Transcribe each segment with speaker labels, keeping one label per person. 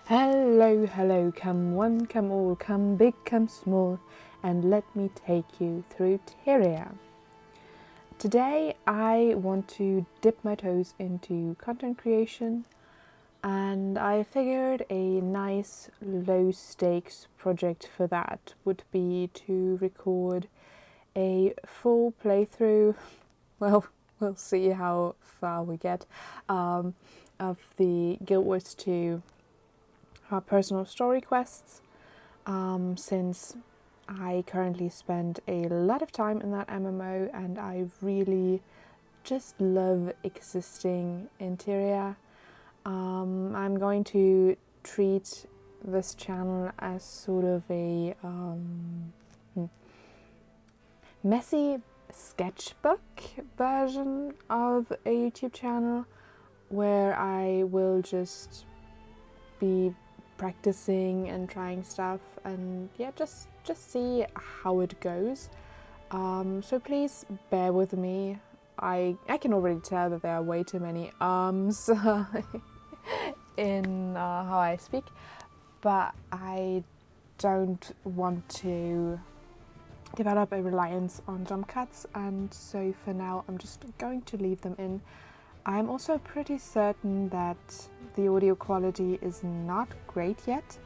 Speaker 1: Hello, hello, come one, come all, come big, come small, and let me take you through Tyria. Today I want to dip my toes into content creation, and I figured a nice low stakes project for that would be to record a full playthrough. Well, we'll see how far we get, of the Guild Wars 2 personal story quests, since I currently spend a lot of time in that MMO and I really just love existing in Tyria. I'm going to treat this channel as sort of a messy sketchbook version of a YouTube channel where I will just be practicing and trying stuff and just see how it goes. So please bear with me. I can already tell that there are way too many in how I speak, but I don't want to develop a reliance on jump cuts, and so for now I'm just going to leave them in. I'm also pretty certain that the audio quality is not great yet.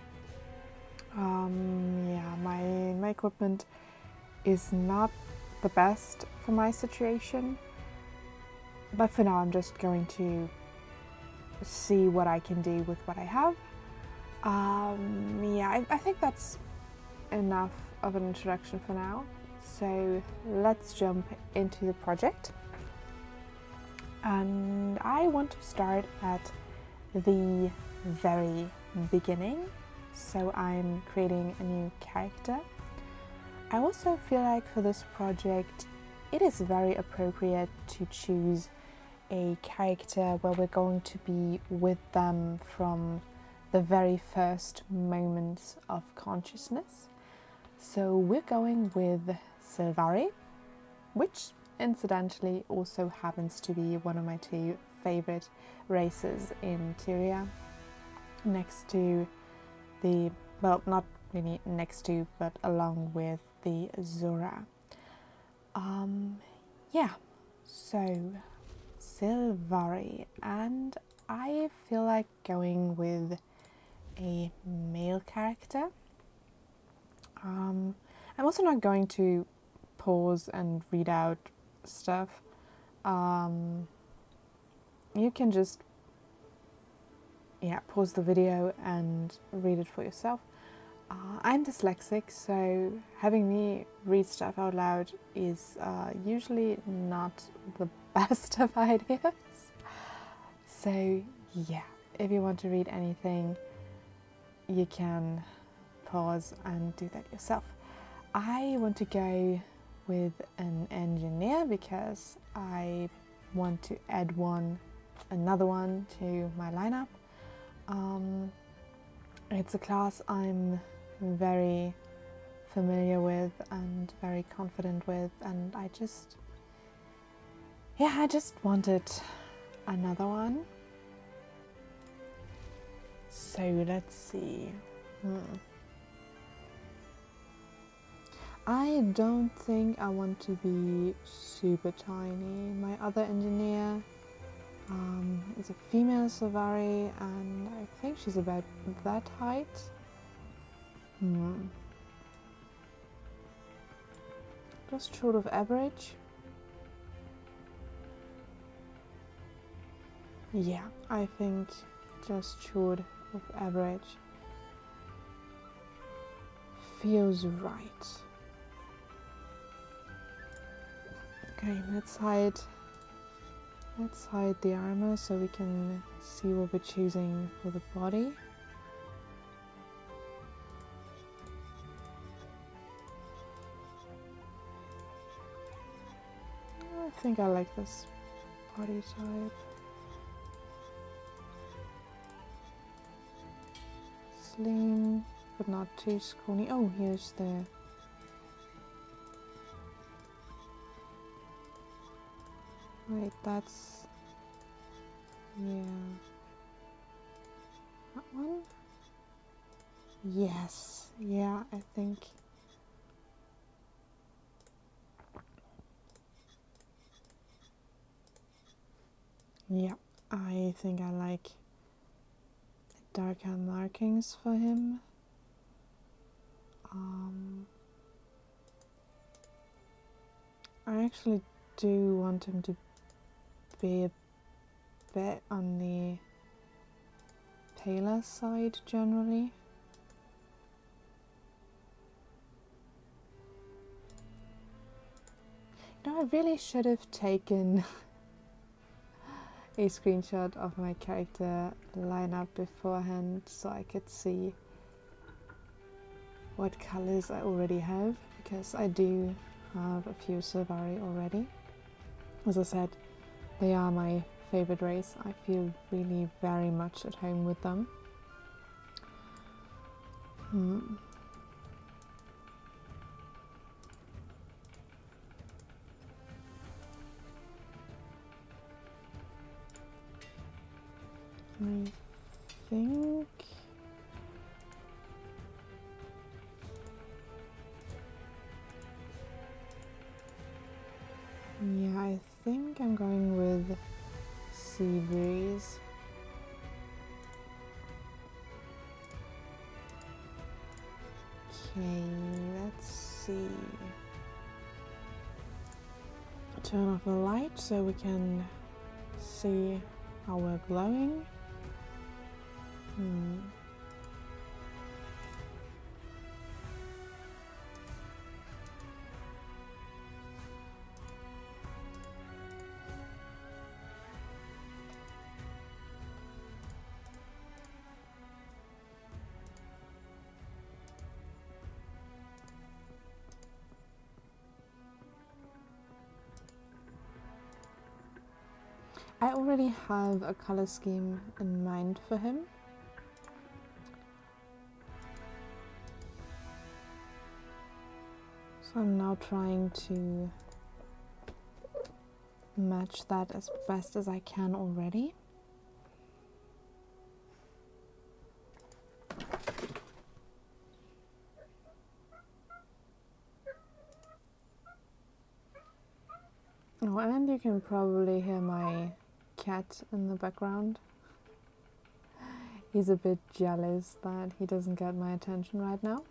Speaker 1: My equipment is not the best for my situation, but for now I'm just going to see what I can do with what I have. I think that's enough of an introduction for now. So let's jump into the project. And I want to start at the very beginning. So I'm creating a new character. I also feel like for this project, it is very appropriate to choose a character where we're going to be with them from the very first moments of consciousness. So we're going with Sylvari, which incidentally also happens to be one of my two favorite races in Tyria, next to the, well, not really next to, but along with the Zora. So Sylvari, and I feel like going with a male character. I'm also not going to pause and read out stuff. You can just pause the video and read it for yourself. I'm dyslexic, so having me read stuff out loud is usually not the best of ideas. So if you want to read anything, you can pause and do that yourself. I want to go with an engineer because I want to add another one to my lineup. It's a class I'm very familiar with and very confident with, and I just wanted another one. So let's see. I don't think I want to be super tiny. My other engineer is a female sylvari, and I think she's about that height. Just short of average. Yeah, I think just short of average feels right. Okay, let's hide the armor so we can see what we're choosing for the body. I think I like this body type. Slim, but not too scrawny. Oh, here's the... Wait, that's... Yeah. That one? Yes, yeah, I think. Yeah, I think I like darker markings for him. I actually do want him to be a bit on the paler side generally. I really should have taken a screenshot of my character lineup beforehand so I could see what colors I already have, because I do have a few sylvari already. As I said, they are my favorite race. I feel really very much at home with them. I think yeah, I think I'm going with sea breeze. Okay, let's see. Turn off the light so we can see how we're glowing. I already have a color scheme in mind for him. So I'm now trying to match that as best as I can already. Oh, and you can probably hear my cat in the background. He's a bit jealous that he doesn't get my attention right now.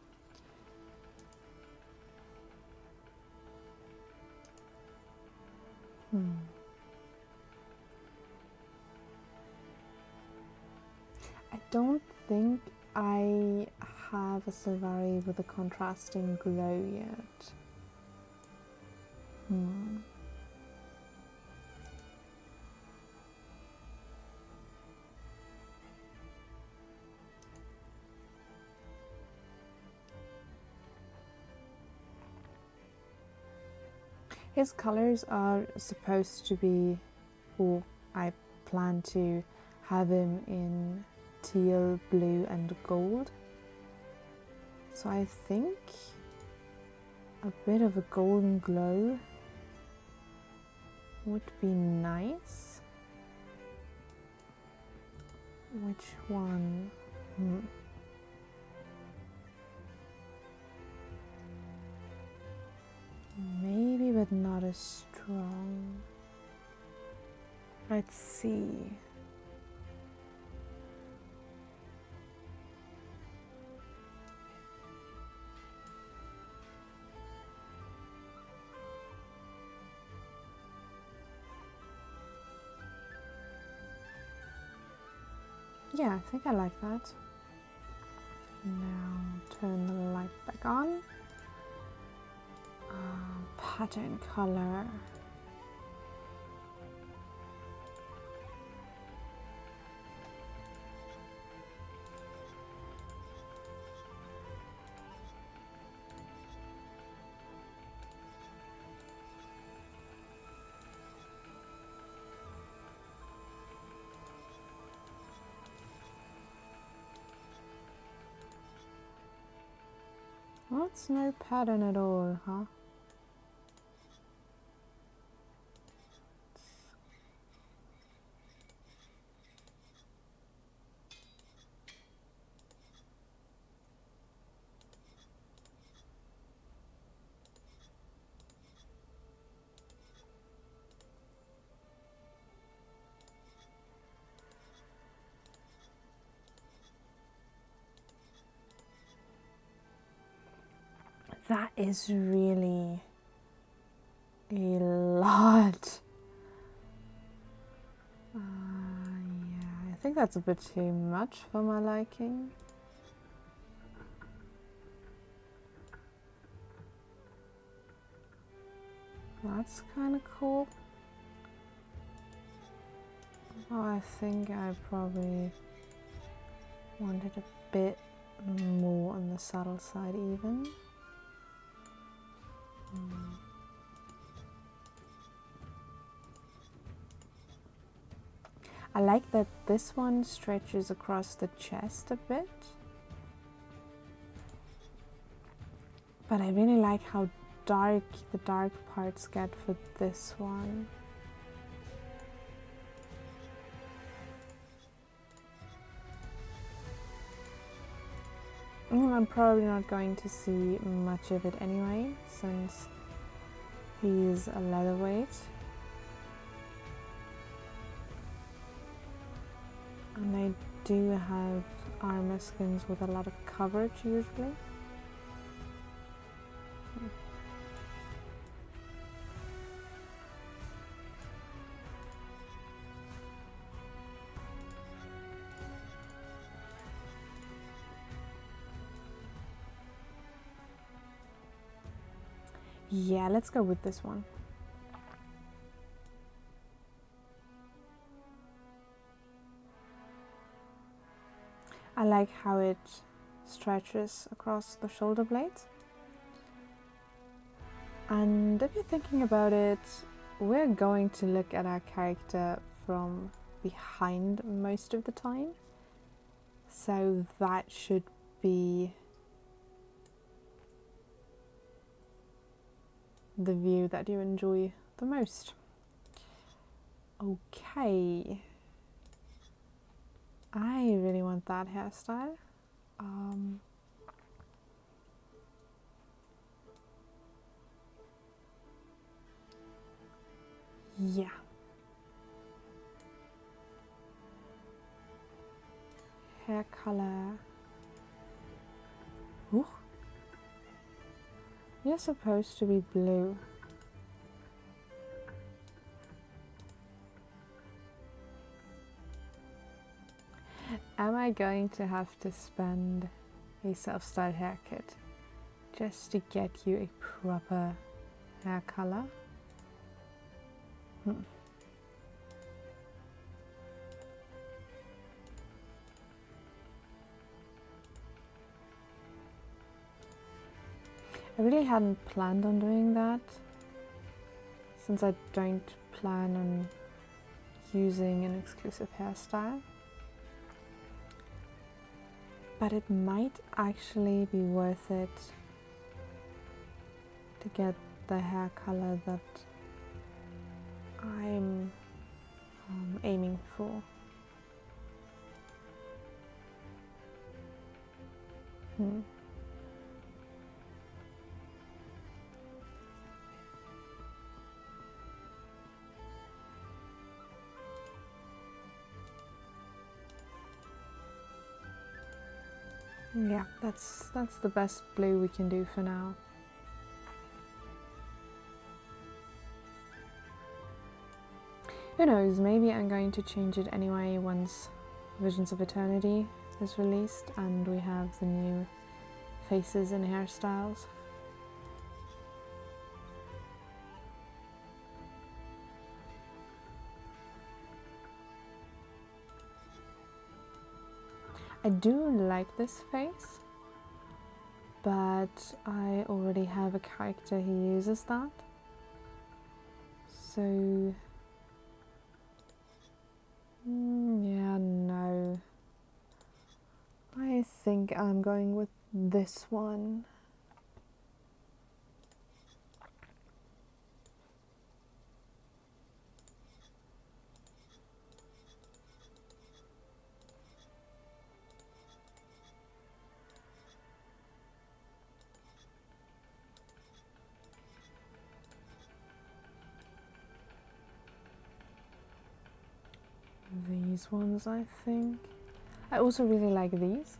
Speaker 1: I don't think I have a sylvari with a contrasting glow yet. His colors are supposed to be, or I plan to have him in teal, blue and gold. So I think a bit of a golden glow would be nice. Which one? Maybe, but not as strong. Let's see. Yeah, I think I like that. Now turn the light back on. Pattern color. That's no pattern at all, huh? That is really a lot. Yeah, I think that's a bit too much for my liking. That's kind of cool. Oh, I think I probably wanted a bit more on the subtle side even. I like that this one stretches across the chest a bit. But I really like how dark the dark parts get for this one. I'm probably not going to see much of it anyway, since he's a leatherweight. And I do have armor skins with a lot of coverage usually. Yeah, let's go with this one. I like how it stretches across the shoulder blades. And if you're thinking about it, we're going to look at our character from behind most of the time. So that should be the view that you enjoy the most. Okay. I really want that hairstyle. Yeah. Hair color. Ooh. You're supposed to be blue. Am I going to have to spend a self-styled haircut just to get you a proper hair color? I really hadn't planned on doing that, since I don't plan on using an exclusive hairstyle. But it might actually be worth it to get the hair color that I'm aiming for. Yeah, that's the best blue we can do for now. Who knows, maybe I'm going to change it anyway once Visions of Eternity is released and we have the new faces and hairstyles. I do like this face, but I already have a character who uses that. So yeah, no. I think I'm going with this one. These ones, I think. I also really like these.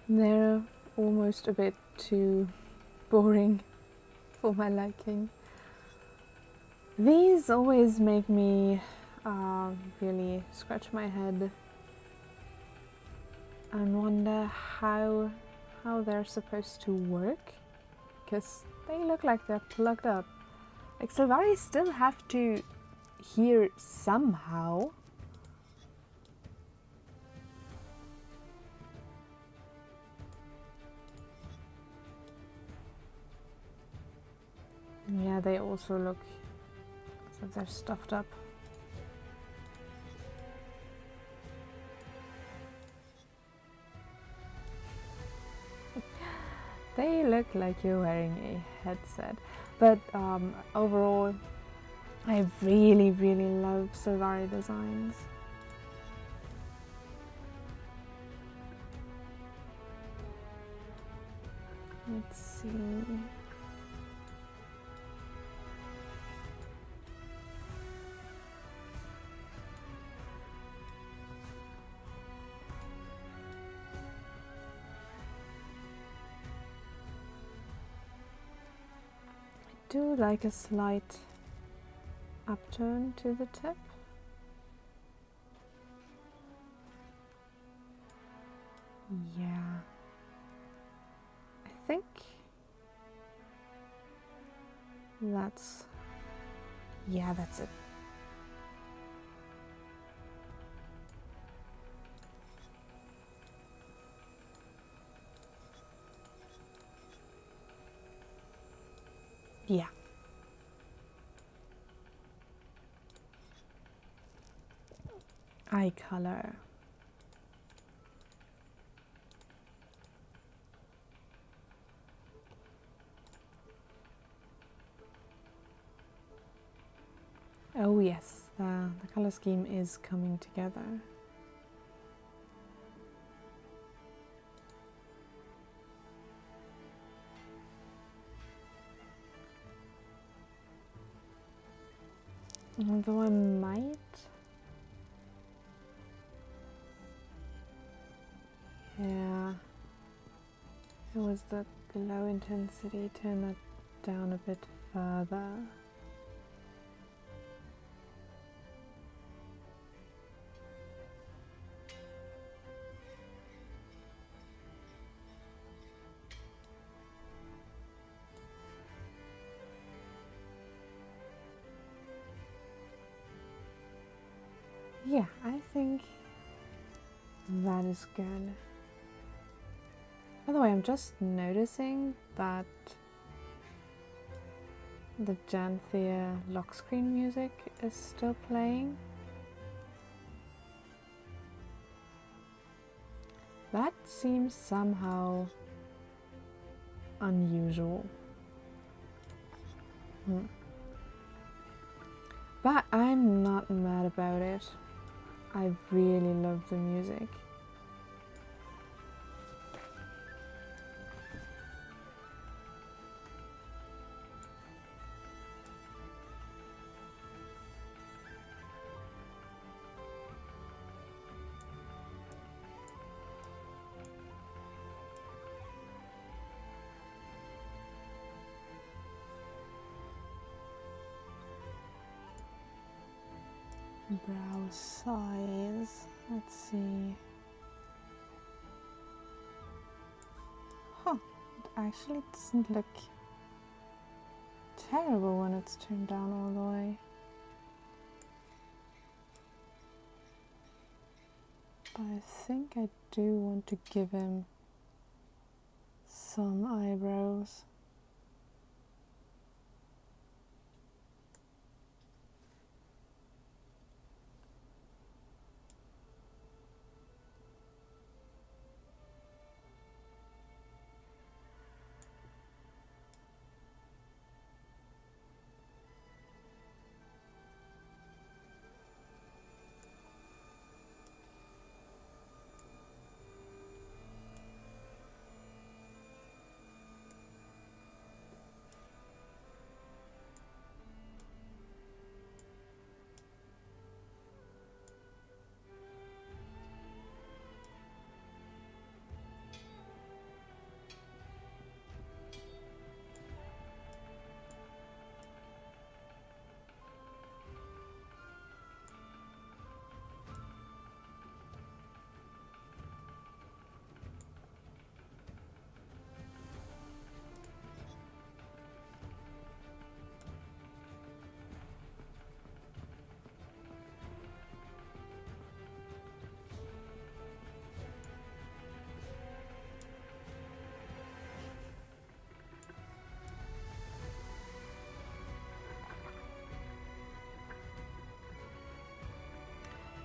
Speaker 1: They're almost a bit too boring for my liking. These always make me really scratch my head and wonder how they're supposed to work, because they look like they're plugged up. Like, sylvari still have to hear somehow. Yeah, they also look as if they're stuffed up. They look like you're wearing a headset. But overall, I really love sylvari designs. Let's see. I do like a slight upturn to the tip. Yeah, I think that's it. Yeah. Eye color. Oh yes, the color scheme is coming together. Although I might... Yeah, it was the low intensity, turn that down a bit further. Yeah, I think that is good. By the way, I'm just noticing that the Janthea lock screen music is still playing. That seems somehow unusual. But I'm not mad about it. I really love the music. Brow size, let's see. Huh, it actually doesn't look terrible when it's turned down all the way. But I think I do want to give him some eyebrows.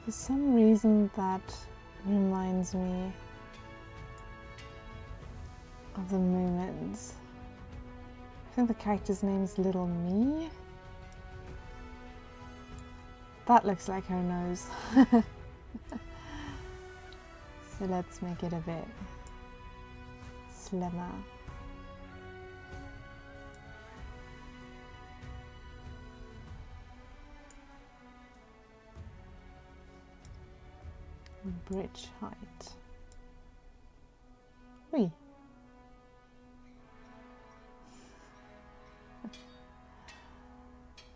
Speaker 1: For some reason that reminds me of the Moomins. I think the character's name is Little Me. That looks like her nose. So let's make it a bit slimmer. Bridge height. Whee!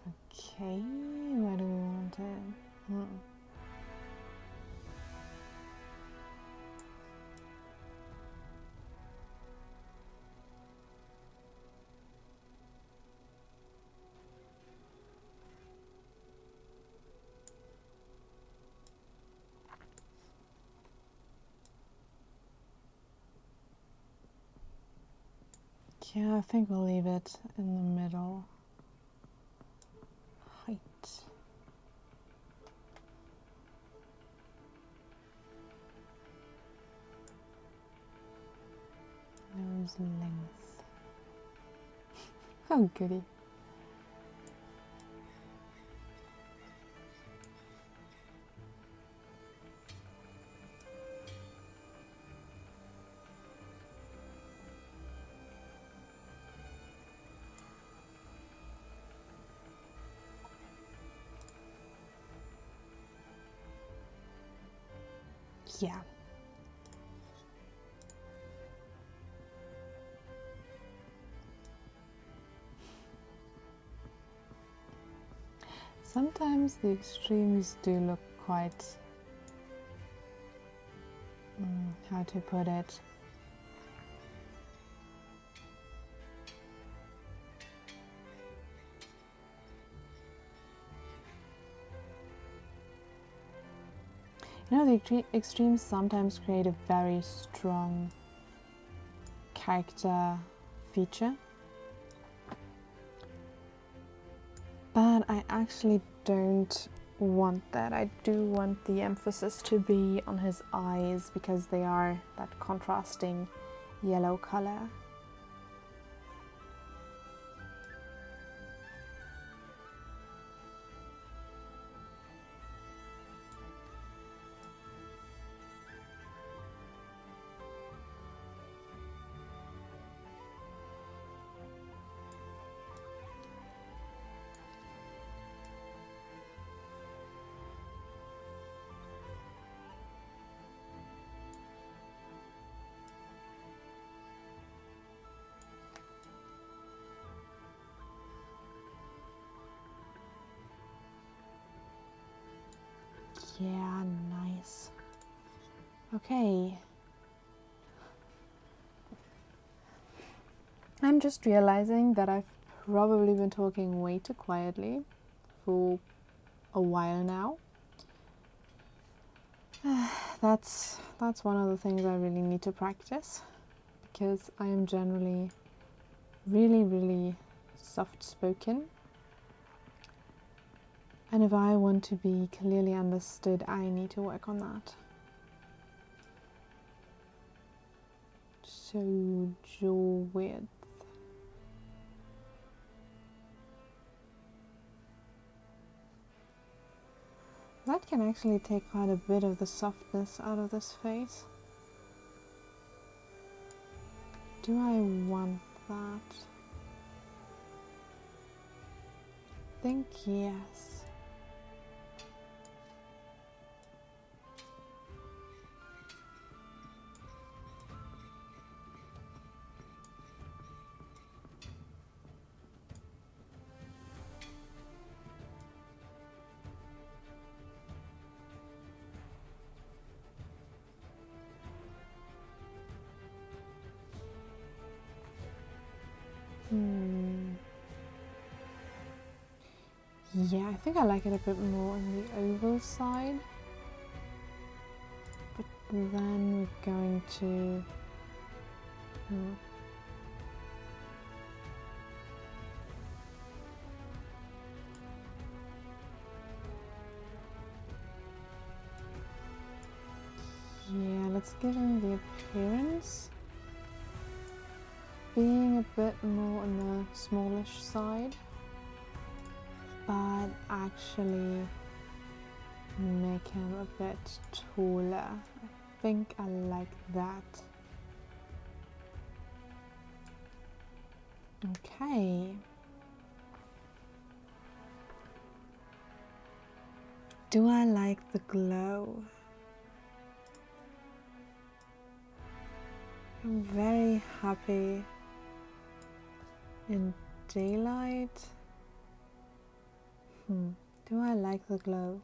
Speaker 1: Okay, where do we want it? Yeah, I think we'll leave it in the middle. Height. Nose length. Oh, goody. Yeah. Sometimes the extremes do look quite, how to put it, you know, the extremes sometimes create a very strong character feature. But I actually don't want that. I do want the emphasis to be on his eyes because they are that contrasting yellow color. Yeah, nice. Okay. I'm just realizing that I've probably been talking way too quietly for a while now. That's one of the things I really need to practice, because I am generally really soft-spoken. And if I want to be clearly understood, I need to work on that. So, jaw width. That can actually take quite a bit of the softness out of this face. Do I want that? I think yes. Yeah, I think I like it a bit more on the oval side. But then we're going to... Yeah, let's give him the appearance being a bit more on the smallish side, but actually make him a bit taller. I think I like that. Okay. Do I like the glow? I'm very happy in daylight. Do I like the glow?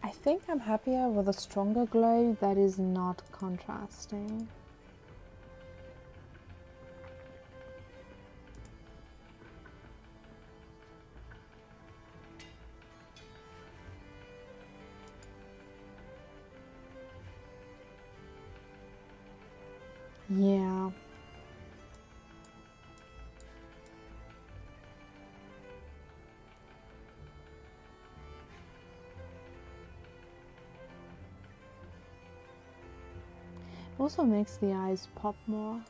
Speaker 1: I think I'm happier with a stronger glow that is not contrasting. Yeah. Also makes the eyes pop more.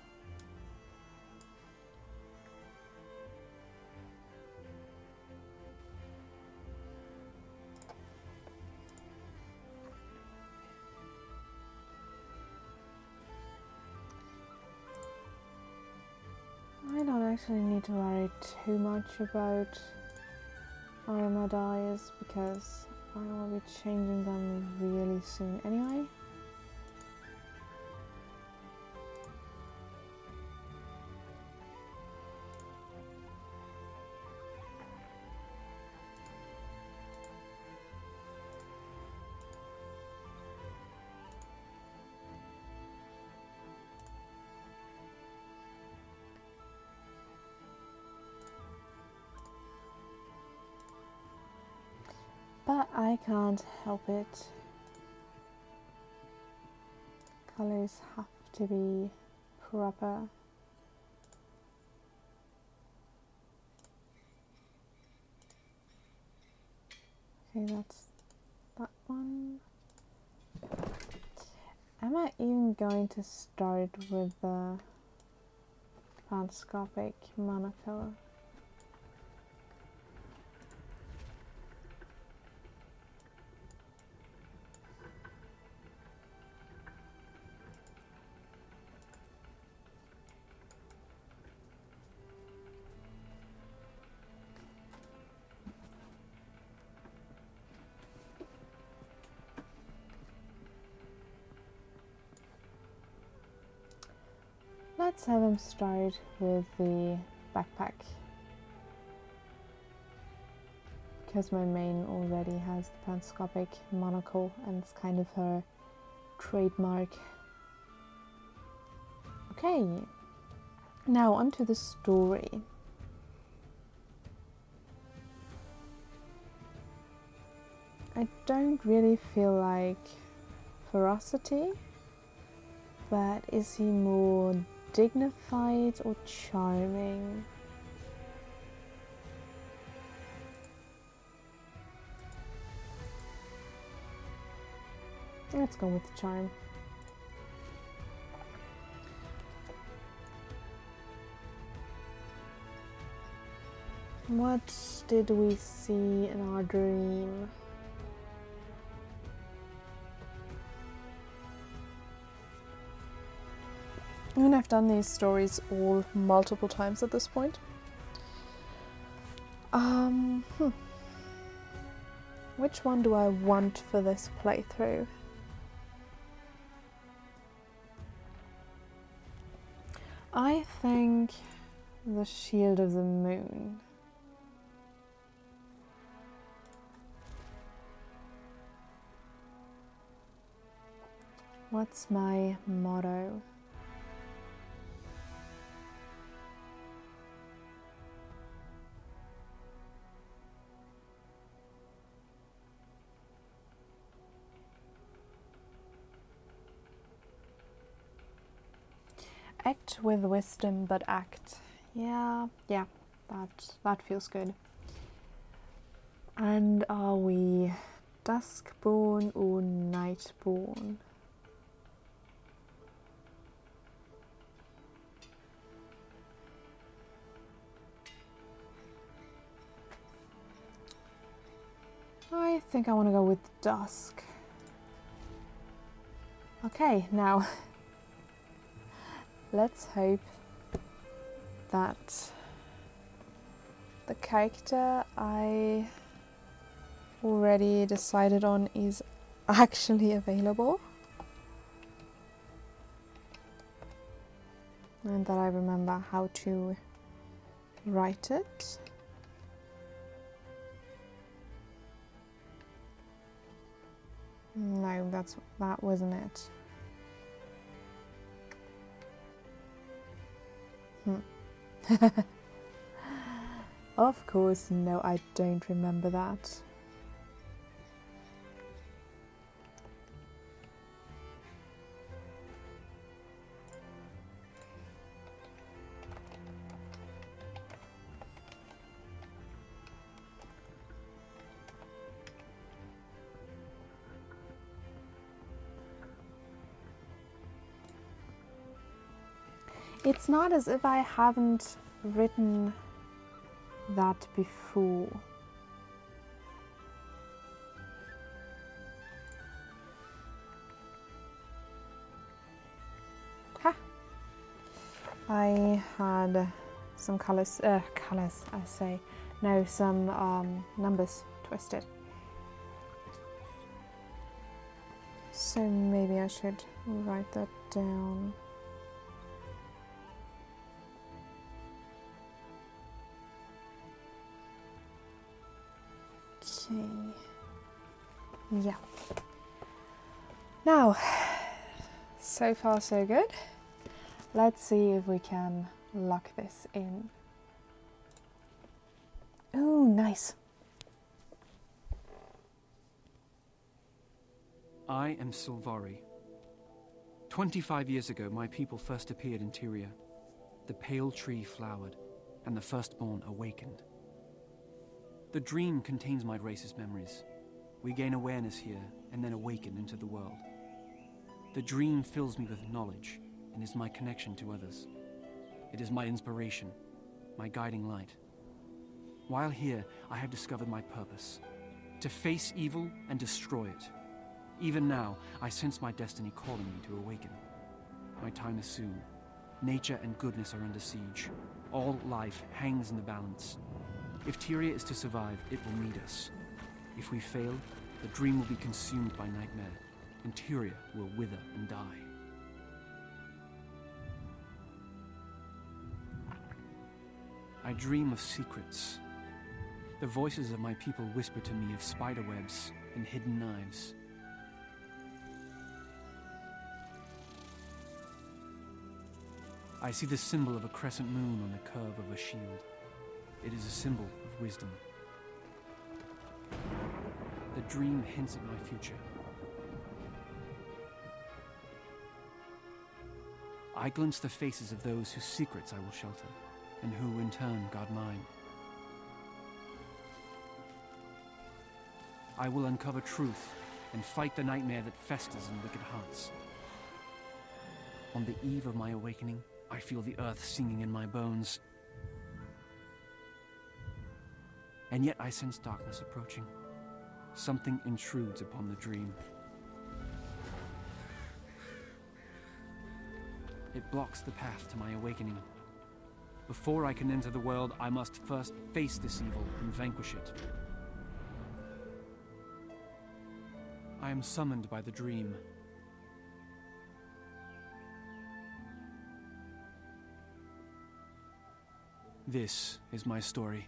Speaker 1: I don't actually need to worry too much about armor dyes because I will be changing them really soon anyway. But I can't help it. Colors have to be proper. Okay, that's that one. Am I even going to start with the panscopic monocolor? Let's have him start with the backpack, because my main already has the panscopic monocle and it's kind of her trademark. Okay, now onto the story. I don't really feel like ferocity, but is he more dignified or charming? Let's go with charm. What did we see in our dream? I mean, I've done these stories all multiple times at this point. Which one do I want for this playthrough? I think the Shield of the Moon. What's my motto? Act with wisdom, but act. Yeah, that feels good. And are we duskborn or nightborn? I think I want to go with dusk. Okay, now let's hope that the character I already decided on is actually available. And that I remember how to write it. No, that wasn't it. Of course, no, I don't remember that. It's not as if I haven't written that before. Ha! I had some colours, I say, no, some numbers twisted. So maybe I should write that down. Okay. Yeah. Now, so far so good. Let's see if we can lock this in. Oh, nice.
Speaker 2: I am Sylvari. 25 years ago, my people first appeared in Tyria. The pale tree flowered, and the firstborn awakened. The dream contains my race's memories. We gain awareness here, and then awaken into the world. The dream fills me with knowledge, and is my connection to others. It is my inspiration, my guiding light. While here, I have discovered my purpose, to face evil and destroy it. Even now, I sense my destiny calling me to awaken. My time is soon. Nature and goodness are under siege. All life hangs in the balance. If Tyria is to survive, it will need us. If we fail, the dream will be consumed by nightmare, and Tyria will wither and die. I dream of secrets. The voices of my people whisper to me of spiderwebs and hidden knives. I see the symbol of a crescent moon on the curve of a shield. It is a symbol of wisdom. The dream hints at my future. I glimpse the faces of those whose secrets I will shelter, and who in turn guard mine. I will uncover truth and fight the nightmare that festers in wicked hearts. On the eve of my awakening, I feel the earth singing in my bones. And yet I sense darkness approaching. Something intrudes upon the dream. It blocks the path to my awakening. Before I can enter the world, I must first face this evil and vanquish it. I am summoned by the dream. This is my story.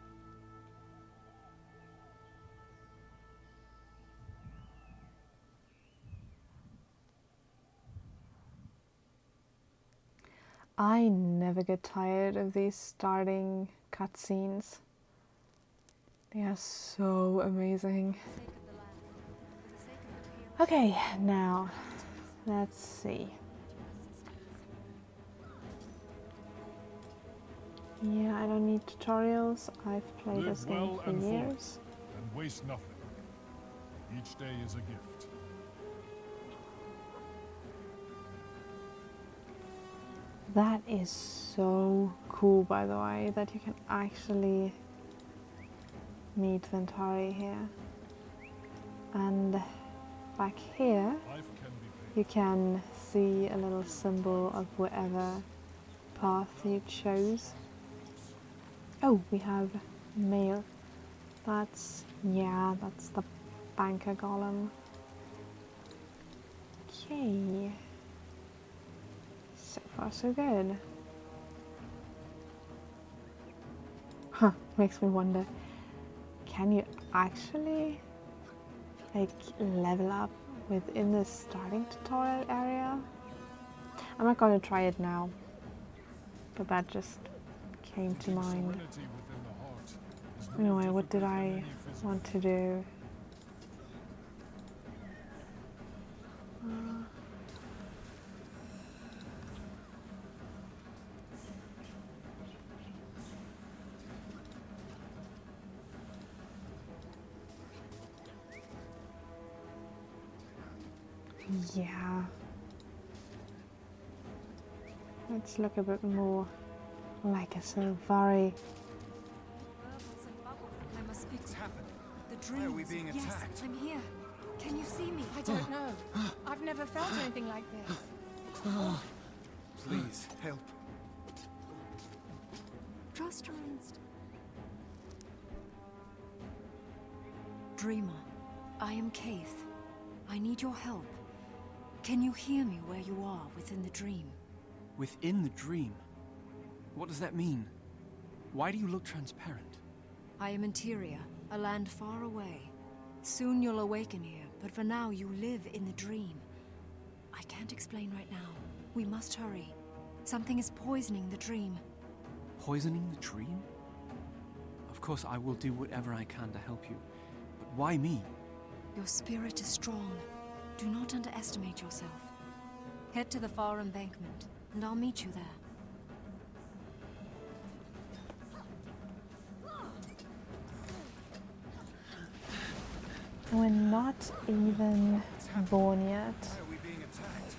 Speaker 1: I never get tired of these starting cutscenes. They are so amazing. Okay, now let's see. Yeah, I don't need tutorials. I've played this game for years.
Speaker 3: And waste nothing. Each day is a gift.
Speaker 1: That is so cool, by the way, that you can actually meet Ventari here. And back here, you can see a little symbol of whatever path you chose. Oh, we have mail. That's the banker golem. Okay. So far so good. Huh, makes me wonder, can you actually like level up within the starting tutorial area? I'm not going to try it now, but that just came to mind. Anyway, what did I want to do? Yeah. Let's look a bit more like a sylvari.
Speaker 4: I must speak.
Speaker 5: What's happening?
Speaker 4: The dreams.
Speaker 5: Why are we being
Speaker 4: Yes,
Speaker 5: attacked?
Speaker 4: I'm here. Can you see me?
Speaker 6: I don't know. I've never felt anything like this.
Speaker 5: Please, help.
Speaker 4: Just your instinct. Dreamer, I am Kaith. I need your help. Can you hear me where you are within the dream?
Speaker 2: Within the dream? What does that mean? Why do you look transparent?
Speaker 4: I am Interior, a land far away. Soon you'll awaken here, but for now you live in the dream. I can't explain right now. We must hurry. Something is poisoning the dream.
Speaker 2: Poisoning the dream? Of course I will do whatever I can to help you. But why me?
Speaker 4: Your spirit is strong. Do not underestimate yourself. Head to the far embankment, and I'll meet you there.
Speaker 1: We're not even born yet.
Speaker 5: Why are we being attacked?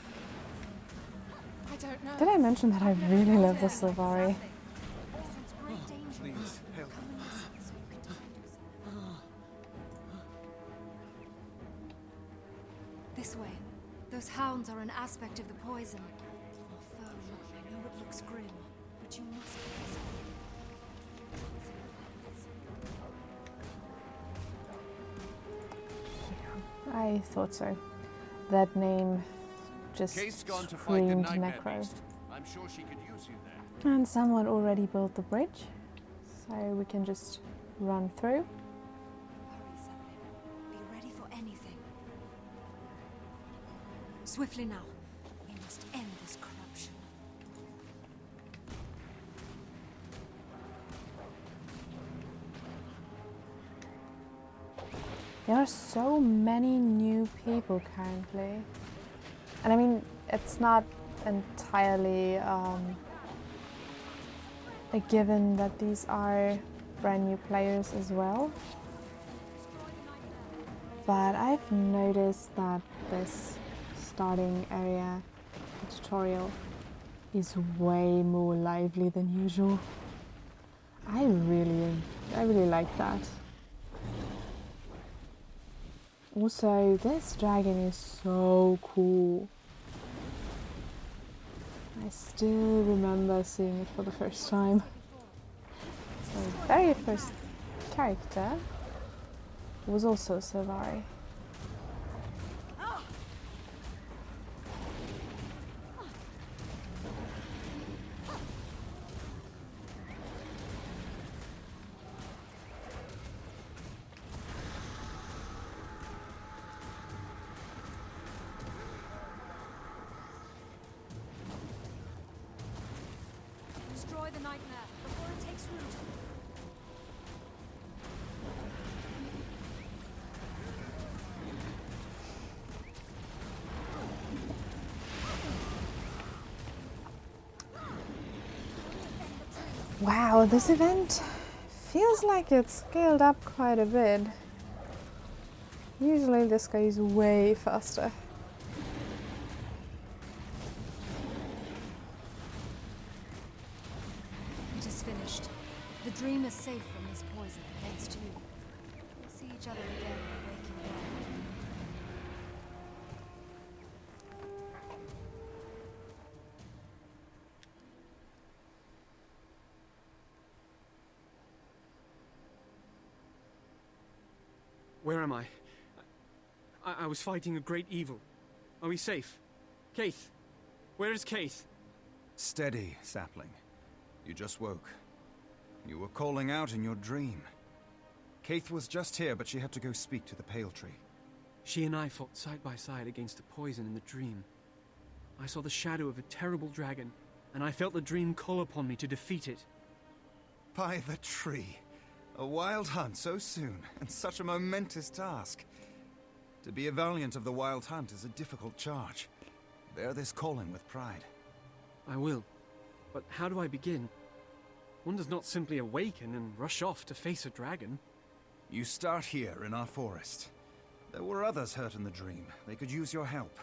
Speaker 6: I don't know.
Speaker 1: Did I mention that I really love the sylvari?
Speaker 4: I sense great danger.
Speaker 5: Please, help.
Speaker 4: Come and listen so you can defend yourself. This way. Those hounds are an aspect of the poison. Our foe, I know it looks grim, but you must face it.
Speaker 1: I thought so. That name just
Speaker 5: Kate's gone to fight the
Speaker 1: screamed
Speaker 5: nightmare
Speaker 1: necro.
Speaker 5: beast. I'm sure she could use you there.
Speaker 1: And someone already built the bridge, so we can just run through.
Speaker 4: Hurry, Zeppelin. Be ready for anything. Swiftly now. We must end this corruption.
Speaker 1: There are so many new people currently. And I mean, it's not entirely a given that these are brand new players as well. But I've noticed that this starting area tutorial is way more lively than usual. I really like that. Also, this dragon is so cool. I still remember seeing it for the first time. So, very first character was also sylvari.
Speaker 4: the nightmare before it takes root.
Speaker 1: Wow, this event feels like it's scaled up quite a bit. Usually this goes way faster.
Speaker 4: It is finished. The dream is safe from this poison, thanks to you. We'll see each other again in the waking world.
Speaker 2: Where am I? I was fighting a great evil. Are we safe? Kaith! Where is Kaith?
Speaker 5: Steady, sapling. You just woke. You were calling out in your dream. Kaith was just here, but she had to go speak to the Pale Tree.
Speaker 2: She and I fought side by side against the poison in the dream. I saw the shadow of a terrible dragon, and I felt the dream call upon me to defeat it.
Speaker 5: By the tree. A wild hunt so soon, and such a momentous task. To be a valiant of the wild hunt is a difficult charge. Bear this calling with pride.
Speaker 2: I will. But how do I begin? One does not simply awaken and rush off to face a dragon.
Speaker 5: You start here in our forest. There were others hurt in the dream. They could use your help.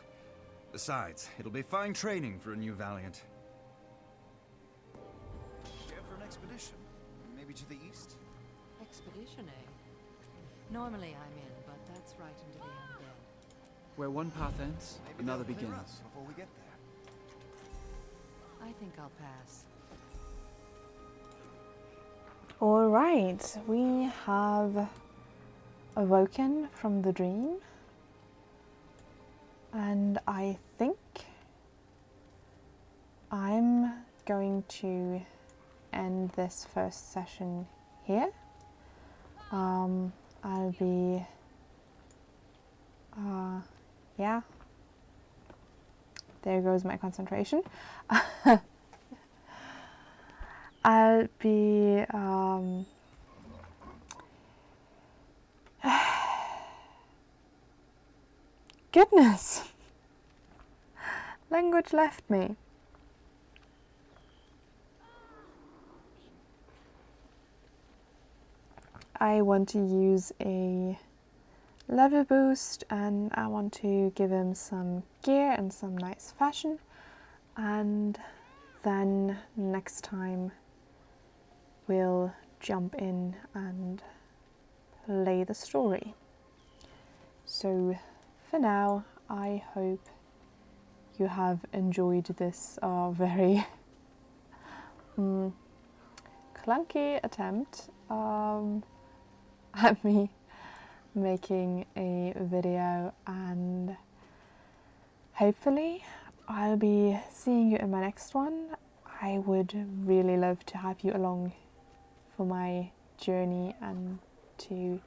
Speaker 5: Besides, it'll be fine training for a new valiant. Here for an expedition? Maybe to the east?
Speaker 7: Expedition, eh? Normally I'm in, but that's right into the undead.
Speaker 2: Where one path ends,
Speaker 5: Maybe
Speaker 2: another
Speaker 5: they'll clear
Speaker 2: begins.
Speaker 5: us before we get there.
Speaker 7: I think I'll pass.
Speaker 1: All right, we have awoken from the dream, and I think I'm going to end this first session here. I'll be, yeah, there goes my concentration. I'll be, goodness, language left me. I want to use a level boost, and I want to give him some gear and some nice fashion, and then next time we'll jump in and play the story. So for now, I hope you have enjoyed this very clunky attempt at me making a video, and hopefully I'll be seeing you in my next one. I would really love to have you along for my journey and to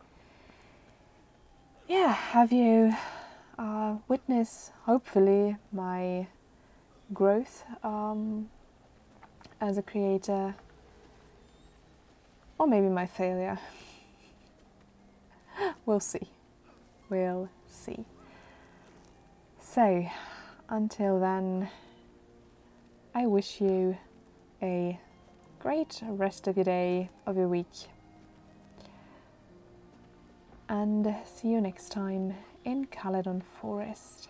Speaker 1: have you witness hopefully my growth as a creator, or maybe my failure. We'll see. We'll see. So, until then, I wish you a great rest of your day, of your week, and see you next time in Caledon Forest.